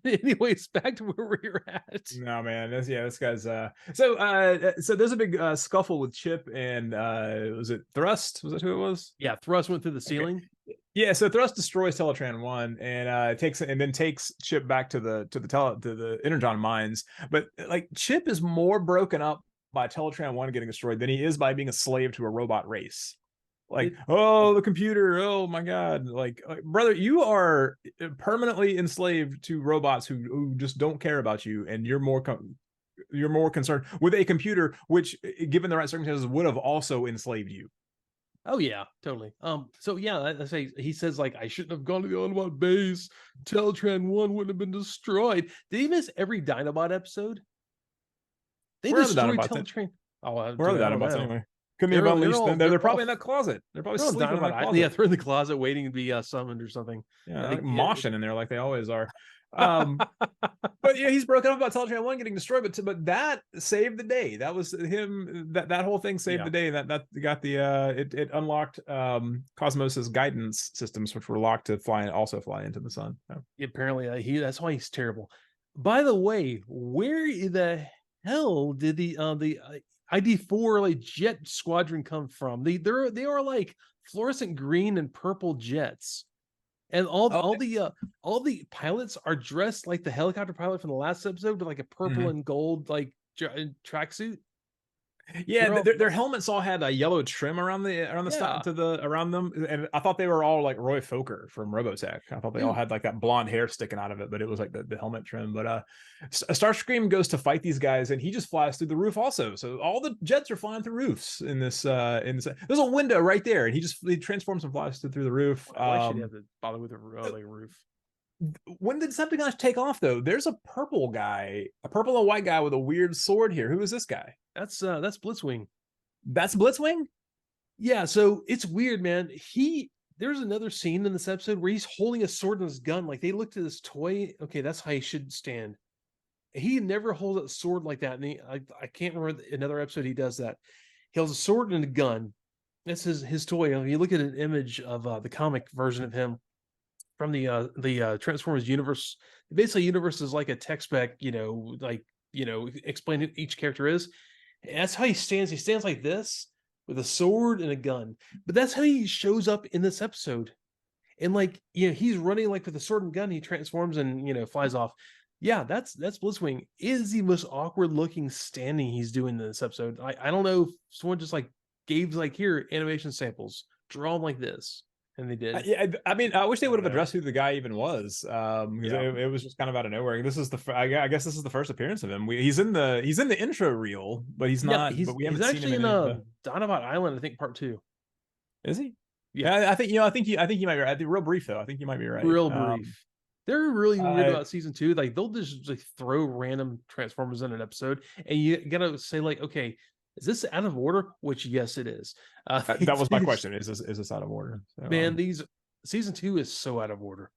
Anyways, back to where we're at. No, man, this guy's so there's a big scuffle with Chip and was it Thrust? Was that who it was? Yeah, Thrust went through the ceiling. Okay. Yeah, so Thrust destroys Teletran 1 and takes Chip back to the Energon mines. But like Chip is more broken up by Teletran 1 getting destroyed than he is by being a slave to a robot race. Like, It, oh, the computer, oh my god, like brother, you are permanently enslaved to robots who just don't care about you, and you're more concerned with a computer which, given the right circumstances, would have also enslaved you. oh yeah, totally. So yeah, I say he says like I shouldn't have gone to the Autobot base. Teletran 1 wouldn't have been destroyed. Did he miss every Dinobot episode? They Where are the destroyed Dinobots? Teletran. Oh, Where are dude, the I don't Dinobots know. anyway? Couldn't they have unleashed them? They're All probably in that closet. They're probably they're all sleeping in that closet. Yeah, they're in the closet waiting to be summoned or something. Yeah, Like, like moshing in there like they always are. But yeah, he's broken up about Teletran 1 getting destroyed, but that saved the day. That was him. That whole thing saved the day. That got the it unlocked Cosmos's guidance systems, which were locked to fly into the sun. So. Apparently, that's why he's terrible. By the way, where the hell did the ID4 like jet squadron come from? They are like fluorescent green and purple jets. And all the pilots are dressed like the helicopter pilot from the last episode with like a purple and gold like tracksuit. Yeah, their helmets all had a yellow trim around the around them, and I thought they were all like Roy Fokker from Robotech. I thought they all had like that blonde hair sticking out of it, but it was like the helmet trim. But Starscream goes to fight these guys, and he just flies through the roof also. So all the jets are flying through roofs in this. There's a window right there, and he transforms and flies through the roof. Why should he have to bother with a roof? When the Decepticons take off, though, there's a purple and white guy with a weird sword here. Who is this guy? That's Blitzwing. That's Blitzwing? Yeah, so it's weird, man. There's another scene in this episode where he's holding a sword and his gun. Like they looked at this toy. Okay, that's how he should stand. He never holds a sword like that. And I can't remember another episode he does that. He holds a sword and a gun. That's his toy. I mean, you look at an image of the comic version of him from the Transformers universe. Basically, universe is like a tech spec, explain who each character is. And that's how he stands. He stands like this with a sword and a gun. But that's how he shows up in this episode. And he's running like with a sword and gun. He transforms and flies off. Yeah, that's Blitzwing. Is the most awkward looking standing he's doing in this episode. I don't know if someone just gave here animation samples, draw them like this. And they did. Yeah, I mean, I wish they would have addressed who the guy even was. It was just kind of out of nowhere. This is I guess this is the first appearance of him. He's in the intro reel, but he's not. But we haven't seen him in Donabot Island. I think part 2. Is he? Yeah, I think you might be right. I think real brief though. I think you might be right. Real brief. They're really weird about season 2. Like they'll just throw random Transformers in an episode, and you gotta say okay, is this out of order? Which yes, it is. That was my question. Is this out of order? So, man, season 2 is so out of order.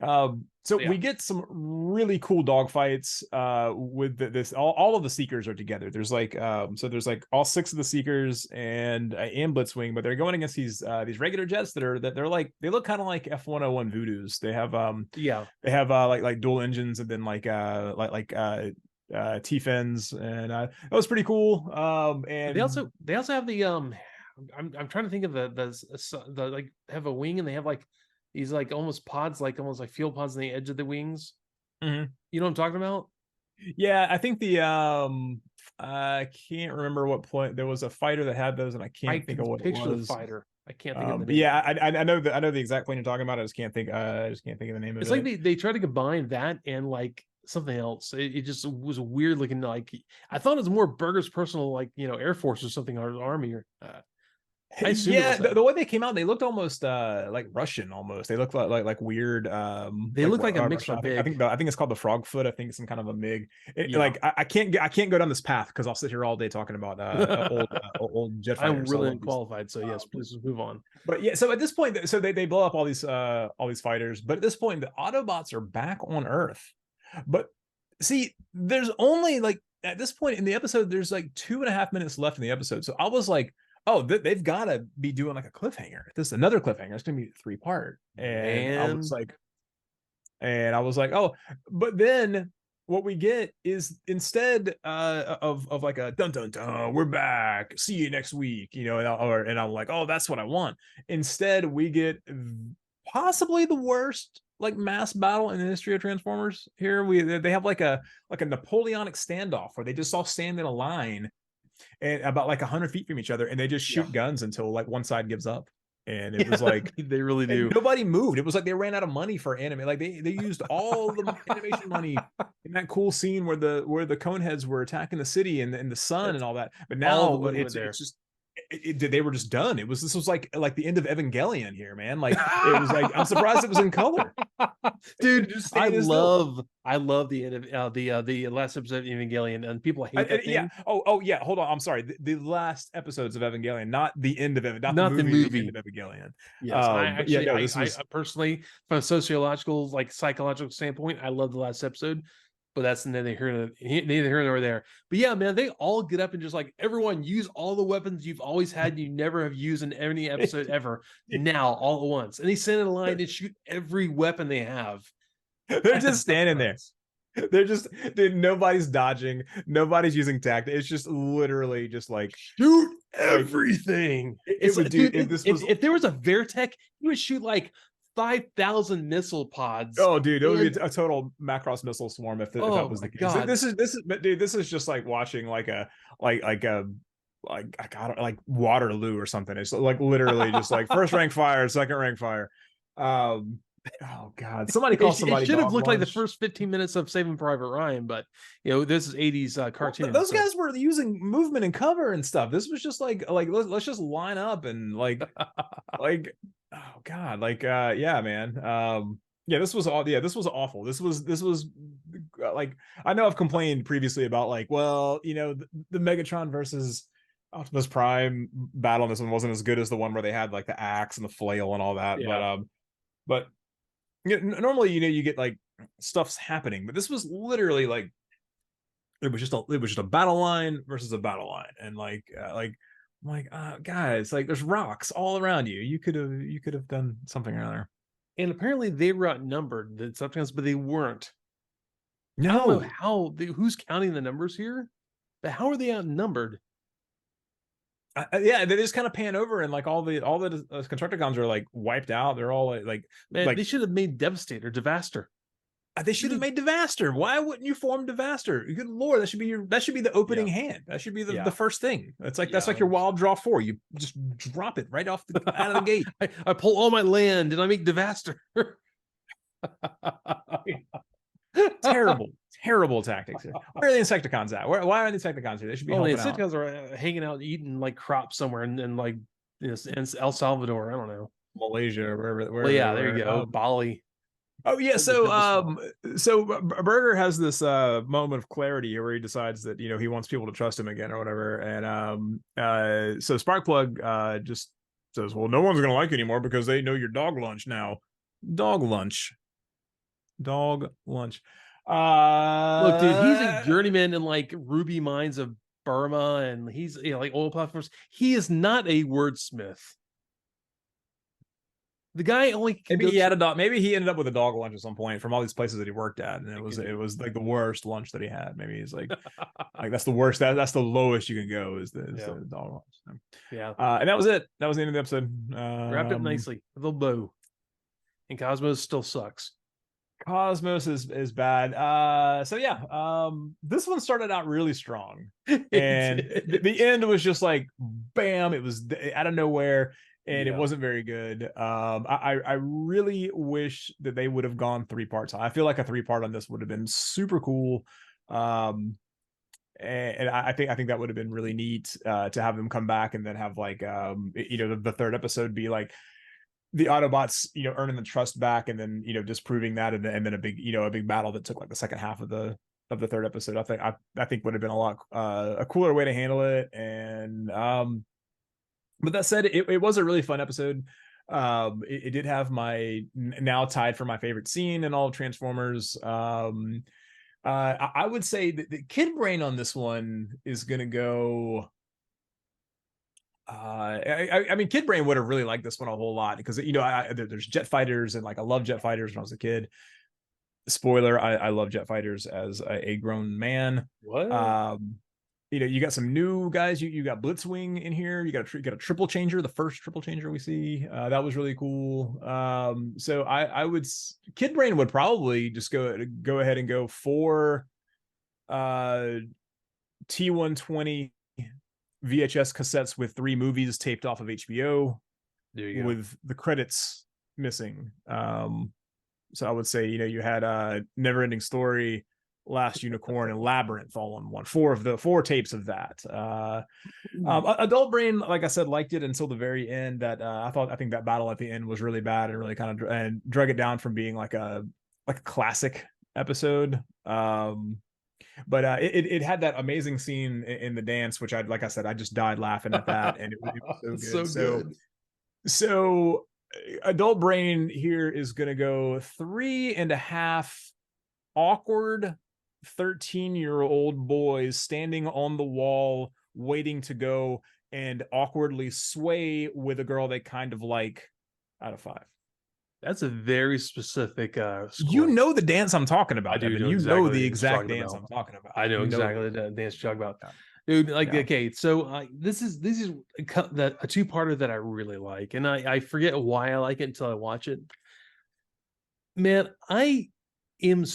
We get some really cool dogfights with this. All of the Seekers are together. There's there's all 6 of the Seekers and Blitzwing, but they're going against these regular jets they look kind of like F-101 Voodoos. They have like dual engines and then T-fins, and that was pretty cool. And they also have the I'm trying to think of the have a wing, and they have these almost pods, almost like fuel pods on the edge of the wings. Mm-hmm. You know what I'm talking about? Yeah, I think I can't remember what point there was a fighter that had those, and I can't think of what it was. The fighter. I can't think of the name. Yeah, I know the exact plane you're talking about. I just can't think of the name of it. It's like they try to combine that and something else. It just was weird looking. I thought it was more Burger's personal Air Force or something, or Army or the way they came out, they looked almost like Russian almost. They looked like weird. They look like a mix of I think it's called the Frogfoot. I think it's some kind of a MiG. I can't go down this path because I'll sit here all day talking about old jet fighters. I'm really unqualified, so yes, please move on. But yeah, so at this point, they blow up all these fighters. But at this point, the Autobots are back on Earth. But see, there's only at this point in the episode, there's 2.5 minutes left in the episode. So I was like, oh, they've got to be doing a cliffhanger. This is another cliffhanger. It's gonna be 3-part. And I was like, oh, but then what we get is instead of a dun dun dun, we're back, see you next week, and I'm like, oh, that's what I want. Instead, we get possibly the worst like mass battle in the history of Transformers here. They have like a Napoleonic standoff where they just all stand in a line and about like 100 feet from each other, and they just Yeah. shoot guns until like one side gives up. And it was like they really and do. nobody moved. It was like they ran out of money for anime. Like they used all the animation money in that cool scene where the Coneheads were attacking the city and the sun That's and all that. But all the now money went it's there. just they were just done. This was like the end of Evangelion here, man. Like it was like I'm surprised it was in color, Dude. just I standing still. love the end of the last episode of Evangelion, and people hate that Yeah. thing. Oh yeah. Hold on. I'm sorry. The last episodes of Evangelion, not the end of it, not the Not the movie. The end movie. of Evangelion. Yes, I But yeah, actually, no, this I was personally, from a sociological, like psychological standpoint, I love the last episode, but that's neither here nor there. But yeah, man, they all get up and just like everyone use all the weapons you've always had, and you never have used in any episode ever. Now, all at once, and they stand in a line and shoot every weapon they have. they're just standing there. They're just dude, nobody's dodging, nobody's using tactic. It's just literally just like Shoot everything. it would do dude, if this was if there was a Veritech, he would shoot like 5,000 missile pods. oh dude, it would And be a total Macross missile swarm if that oh was my the case. god, This is but dude, this is just like watching like a like a like I got like Waterloo or something. It's like literally just like first rank fire, second rank fire. Oh god, somebody call somebody. it should have dog looked like the lunch. first 15 minutes of Saving Private Ryan, but this is 80s cartoon. Those so. guys were using movement and cover and stuff. This was just like let's just line up and like oh god, like yeah, man. Yeah, this was all yeah, this was awful. This was like I know I've complained previously about like, well, the Megatron versus Optimus Prime battle in this one wasn't as good as the one where they had like the axe and the flail and all that. Yeah. But normally you get like stuff's happening, but this was literally like it was just a battle line versus a battle line, and guys, like there's rocks all around you. You could have done something or other. And apparently they were outnumbered, the Decepticons, but they weren't. No, I don't know who's counting the numbers here, but how are they outnumbered? Yeah, they just kind of pan over and like all the Constructicons are like wiped out. They're all Man, they should have made Devaster. They should have made Devaster. Why wouldn't you form Devaster? Good lord, that should be the opening hand. That should be the first thing. That's like your wild draw 4. You just drop it right off out of the gate. I pull all my land and I make Devaster. Terrible tactics. Where are the Insecticons at? Why are the Insecticons here? They should be helping the Insecticons are hanging out eating like crops somewhere in like in El Salvador. I don't know. Malaysia or wherever. Well, yeah, there you go. Bali. Oh yeah, so Burger has this moment of clarity where he decides that he wants people to trust him again or whatever, and so Sparkplug just says, "Well, no one's gonna like you anymore because they know your dog lunch now." Dog lunch. Look, dude, he's a journeyman in like ruby mines of Burma, and he's like oil platforms. He is not a wordsmith. The guy only maybe he ended up with a dog lunch at some point from all these places that he worked at, and it was like the worst lunch that he had. Maybe he's like like that's the worst. That's the lowest you can go is the dog lunch. So, yeah, and that was it. That was the end of the episode. Wrapped up nicely with a bow. And Cosmos still sucks. Cosmos is bad. So yeah, this one started out really strong, and the end was just like bam. It was out of nowhere. And it wasn't very good. I really wish that they would have gone 3 parts. I feel like a 3-part on this would have been super cool. And I think that would have been really neat to have them come back and then have like the 3rd episode be like the Autobots earning the trust back, and then disproving that, and then a big battle that took like the second half of the 3rd episode. I think would have been a lot a cooler way to handle it. And but that said, it was a really fun episode. It did have my now tied for my favorite scene in all of Transformers. I would say that the Kid Brain on this one is gonna go. I mean, Kid Brain would have really liked this one a whole lot because there's jet fighters, and like I love jet fighters when I was a kid. Spoiler: I love jet fighters as a grown man. What? you got some new guys. You got Blitzwing in here. You got a triple changer, the first triple changer we see. That was really cool. So I would Kid Brain would probably just go ahead and go for T120 VHS cassettes with 3 movies taped off of HBO with the credits missing. So I would say, you had Never Ending Story, Last Unicorn, and Labyrinth all on one. 4 tapes of that. Adult Brain, like I said, liked it until the very end. That I think that battle at the end was really bad and really kind of and drug it down from being like a classic episode. But it had that amazing scene in the dance, which like I said, I just died laughing at that, and it was so good. So good. So Adult Brain here is going to go 3.5 awkward 13-year-old boys standing on the wall waiting to go and awkwardly sway with a girl they kind of like out of 5. That's a very specific score. You know the dance I'm talking about. I do Evan. know You exactly know the exact dance about. I'm talking about. I know exactly the dance you're talking about. Dude, like, okay, so this is a 2-parter that I really like, and I forget why I like it until I watch it. Man, I am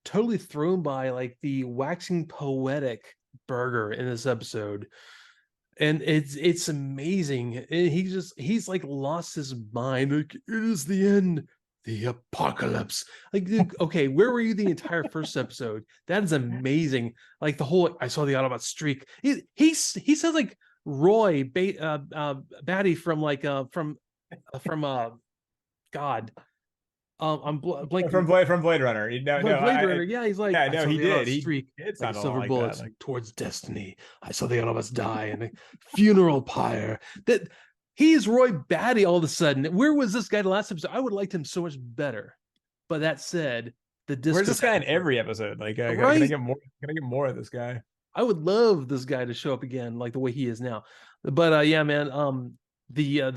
totally thrown by like the waxing poetic Burger in this episode, and it's amazing. And he's like lost his mind. Like, it is the end. The apocalypse. Like, dude, okay, where were you the entire first episode? That is amazing. Like the whole, I saw the Autobot streak. He sounds like Roy Batty from like from God. I'm blanking from Blade Runner. Blade Runner. Yeah, he's like, yeah, no, he did. Streak, He did like sound silver like bullets that, like... towards destiny. I saw the Autobots die in a funeral pyre. That he's Roy Batty all of a sudden. Where was this guy the last episode? I would have liked him so much better. But that said, where's this guy in every episode? Like, right? Can I get more of this guy? I would love this guy to show up again, like the way he is now. But yeah, man, the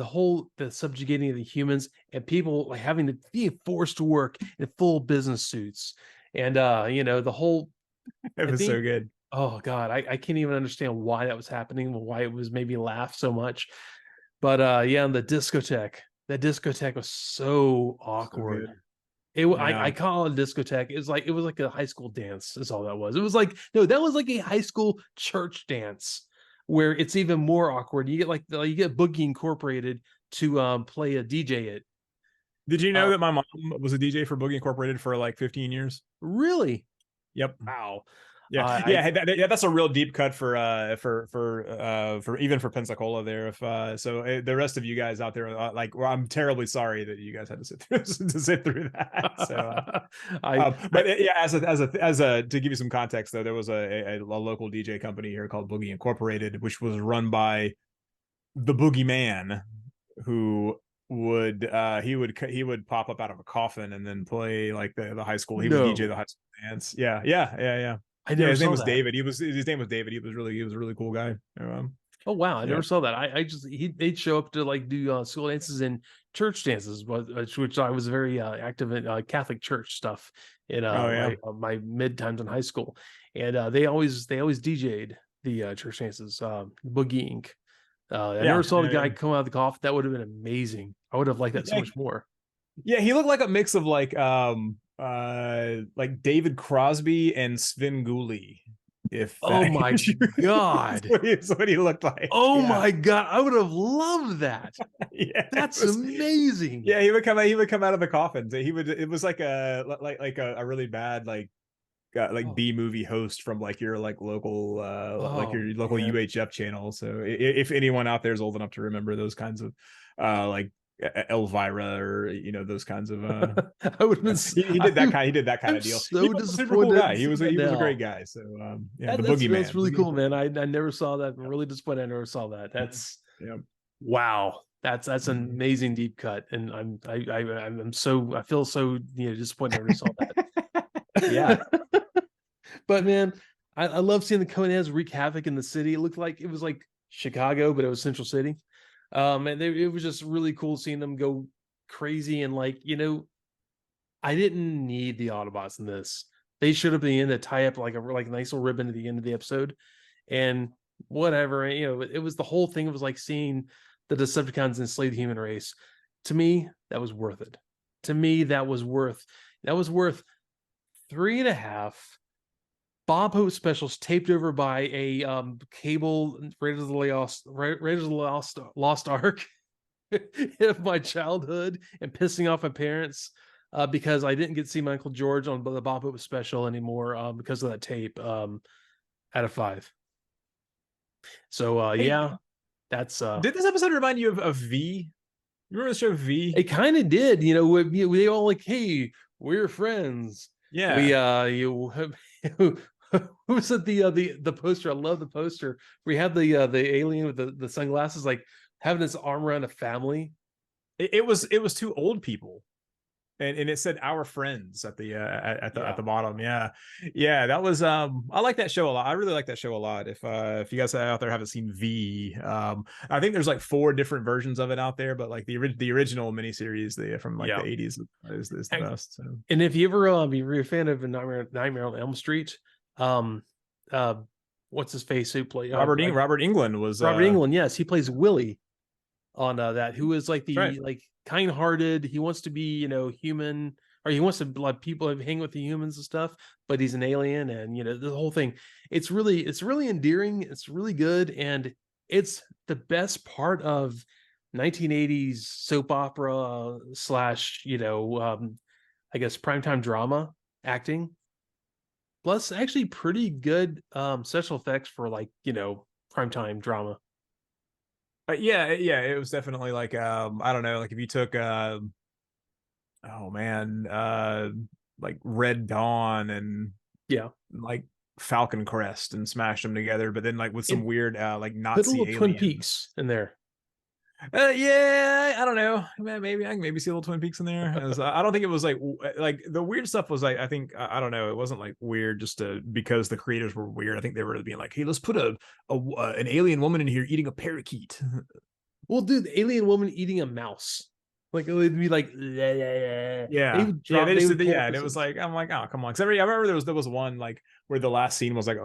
subjugating of the humans and people like having to be forced to work in full business suits, and the whole it was so good. Oh God, I can't even understand why that was happening, why it was made me laugh so much. But yeah, the discotheque, that discotheque was so awkward. I call it a discotheque. It was like a high school dance. Is all that was. It was like, no, that was like a high school church dance where it's even more awkward. You get Boogie Incorporated to play a DJ it. Did you know that my mom was a DJ for Boogie Incorporated for like 15 years? Really? Yep. Wow. Yeah, that's a real deep cut for even for Pensacola there. If so, the rest of you guys out there, I'm terribly sorry that you guys had to sit through that. So, but yeah, as a to give you some context, though, there was a local DJ company here called Boogie Incorporated, which was run by the Boogie Man, who would he would pop up out of a coffin and then play like the high school. He would DJ the high school dance. Yeah. His name was David. His name was David. He was a really cool guy. Oh wow, I never saw that. They'd show up to like do school dances and church dances, which I was very active in Catholic church stuff in my mid times in high school, and they always DJ'd the church dances. Boogie Inc. I never saw the guy come out of the coffin. That would have been amazing. I would have liked that so much more. Yeah, he looked like a mix of like David Crosby and Svengoolie. Oh my God, that's what he looked like. Oh my God, I would have loved that. Yeah, that's amazing. Yeah, he would come out of the coffin. It was like a really bad B movie host from like your local UHF channel. So if anyone out there is old enough to remember those kinds of Elvira or those kinds of I would have been, he did that kind of deal. So he was a super cool guy. He was a great guy. So the Boogie Man. That's really cool, man. I never saw that. I'm really disappointed I never saw that. That's wow. That's an amazing deep cut, and I feel so disappointed I never saw that. Yeah. But man, I love seeing the Coneheads wreak havoc in the city. It looked like it was like Chicago, but it was Central City. And it was just really cool seeing them go crazy, and I didn't need the Autobots in this. They showed up at the end to tie up like a nice little ribbon at the end of the episode, and whatever. It was the whole thing. It was like seeing the Decepticons enslave the human race. To me, that was worth it. To me, that was worth 3.5 Bob Hope specials taped over by a cable Raiders of the Lost Ark of my childhood, and pissing off my parents because I didn't get to see my Uncle George on the Bob Hope special anymore because of that tape. Out of 5. So Hey, yeah, that's did this episode remind you of V? You remember the show V? it. Kind of did. We all like, hey, we're friends. We Yeah. you who was it, the poster? I love the poster. We had the alien with the sunglasses, like having his arm around a family. It was two old people, and it said our friends at the at the bottom. Yeah, that was I like that show a lot. I really like that show a lot. If you guys out there haven't seen V, I think there's like 4 different versions of it out there, but like the original miniseries from like the 80s is the best. So. And if you ever you're a fan of Nightmare on Elm Street, um what's his face who played Robert Englund was Robert Englund, yes, he plays Willie on that, who is like the right. like kind-hearted. He wants to be human, or he wants to let people hang with the humans and stuff, but he's an alien, and the whole thing. It's really endearing. It's really good, and it's the best part of 1980s soap opera slash I guess primetime drama acting, plus actually pretty good special effects for like primetime drama. Yeah, it was definitely like I don't know, like if you took oh man, like Red Dawn and Yeah, like Falcon Crest and smashed them together, but then like with some and weird like put a Nazi little Twin alien. Peaks in there. Yeah, I don't know. Maybe I can maybe see a little Twin Peaks in there. I don't think it was like the weird stuff was like I think I don't know. It wasn't like weird just because the creators were weird. I think they were being like, hey, let's put an alien woman in here eating a parakeet. Well, dude, the alien woman eating a mouse. Like it would be like, they would drop. They They just would did pull and it was like I'm like, oh come on, because I remember there was one like where the last scene was like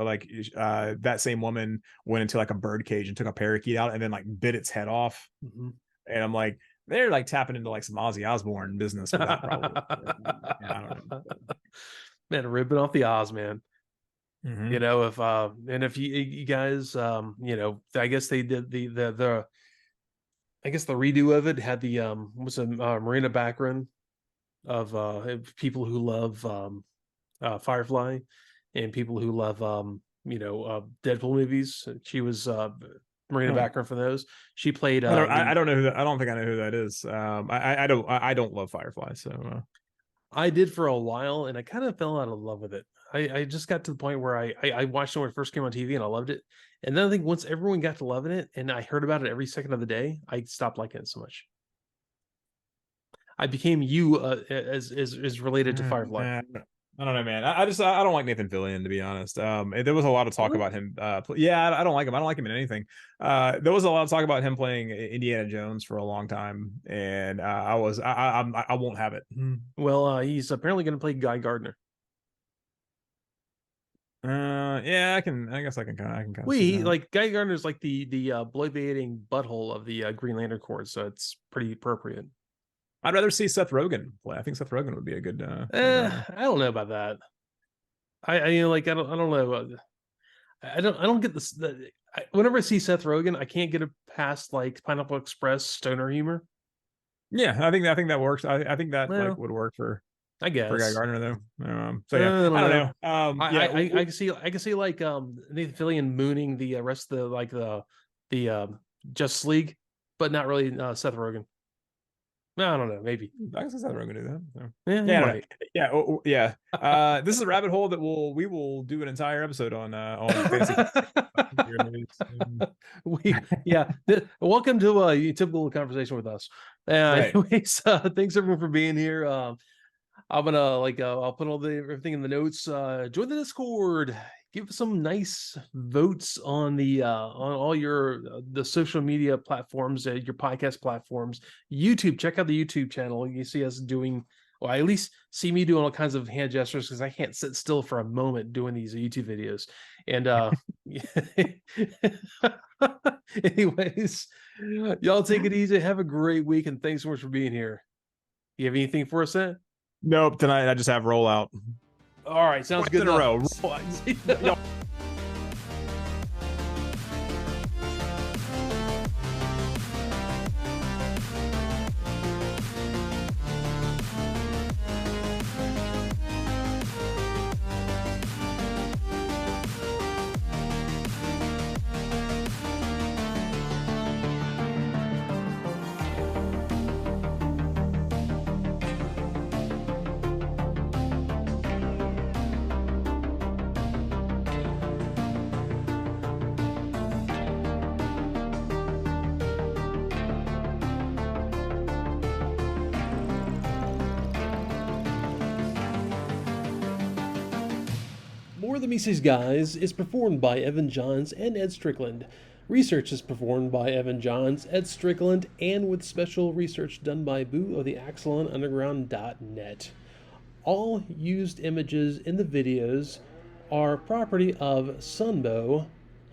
that same woman went into like a bird cage and took a parakeet out and then like bit its head off, and I'm like they're like tapping into like some Ozzy Osbourne business with that probably. Yeah, I don't know. Man, ripping off the Oz, man. Mm-hmm. If you guys I guess they did the I guess the redo of it had the was a Marina Baccarin of people who love Firefly, and people who love Deadpool movies. She was Marina Baccarin for those. She played I don't know who that, I don't think I know who that is. I don't love Firefly, so I did for a while, and I kind of fell out of love with it. I just got to the point where I watched it when it first came on TV, and I loved it. And then I think once everyone got to loving it, and I heard about it every second of the day, I stopped liking it so much. I became as related to Firefly. I don't know, man. I don't like Nathan Fillion, to be honest. There was a lot of talk Really? about him. Yeah, I don't like him. I don't like him in anything. There was a lot of talk about him playing Indiana Jones for a long time, and I won't have it. Well, he's apparently going to play Guy Gardner. Yeah, I guess I can kind of Wait, see that. like Guy Gardner's like the bloviating butthole of the Green Lantern Corps, so it's pretty appropriate. I'd rather see Seth Rogen play. I think Seth Rogen would be a good. I don't know about that. I don't know. I don't get this. Whenever I see Seth Rogen, I can't get it past like Pineapple Express stoner humor. Yeah, I think that works. I think that Well, like would work for I guess Guy Gardner though. So yeah, I don't know. I can see like Nathan Fillion mooning the rest of the Justice League, but not really Seth Rogen. I don't know. Maybe I guess Seth Rogen do that. So. yeah, right. Yeah. This is a rabbit hole that we will do an entire episode on fantasy. Welcome to a typical conversation with us. Right. Anyways, thanks everyone for being here. I'm gonna I'll put everything in the notes. Join the Discord. Give us some nice votes on on all your the social media platforms, your podcast platforms, YouTube. Check out the YouTube channel. You see us doing Well, at least see me doing all kinds of hand gestures because I can't sit still for a moment doing these YouTube videos. And anyways, y'all take it easy. Have a great week, and thanks so much for being here. You have anything for us, Ed? Nope, tonight I just have rollout. All right, sounds Twice good. in a row. Yo. More of the Mises Guys is performed by Evan Johns and Ed Strickland. Research is performed by Evan Johns, Ed Strickland, and with special research done by Boo of the AxelonUnderground.net. All used images in the videos are property of Sunbow,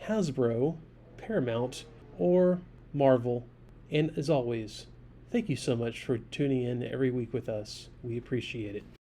Hasbro, Paramount, or Marvel. And as always, thank you so much for tuning in every week with us. We appreciate it.